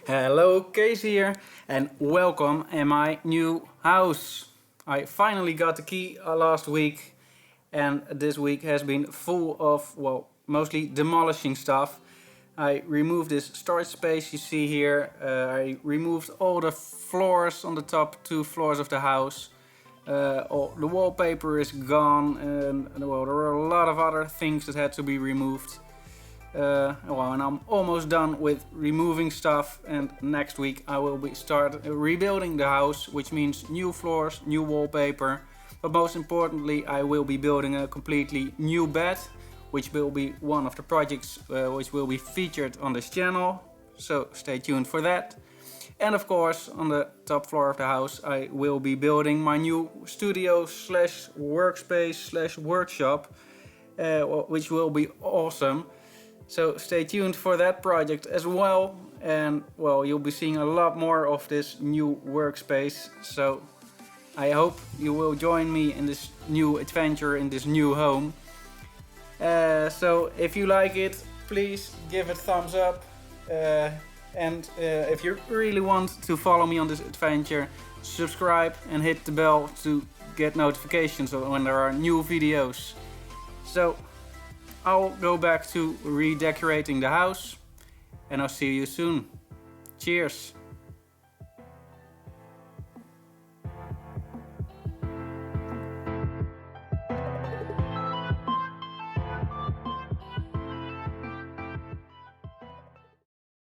Hello, Casey here, and welcome in my new house. I finally got the key last week, and this week has been full of, well, mostly demolishing stuff. I removed this storage space you see here. I removed all the floors on the top 2 floors of the house. All the wallpaper is gone, and well, there were a lot of other things that had to be removed. And I'm almost done with removing stuff, and next week I will start rebuilding the house, which means new floors, new wallpaper, but most importantly I will be building a completely new bed, which will be one of the projects which will be featured on this channel, so stay tuned for that. And of course, on the top floor of the house I will be building my new studio slash workspace slash workshop, which will be awesome. So stay tuned for that project as well, and well, you'll be seeing a lot more of this new workspace, so I hope you will join me in this new adventure, in this new home. So if you like it, please give it a thumbs up, and if you really want to follow me on this adventure, subscribe and hit the bell to get notifications when there are new videos. So I'll go back to redecorating the house, and I'll see you soon. Cheers!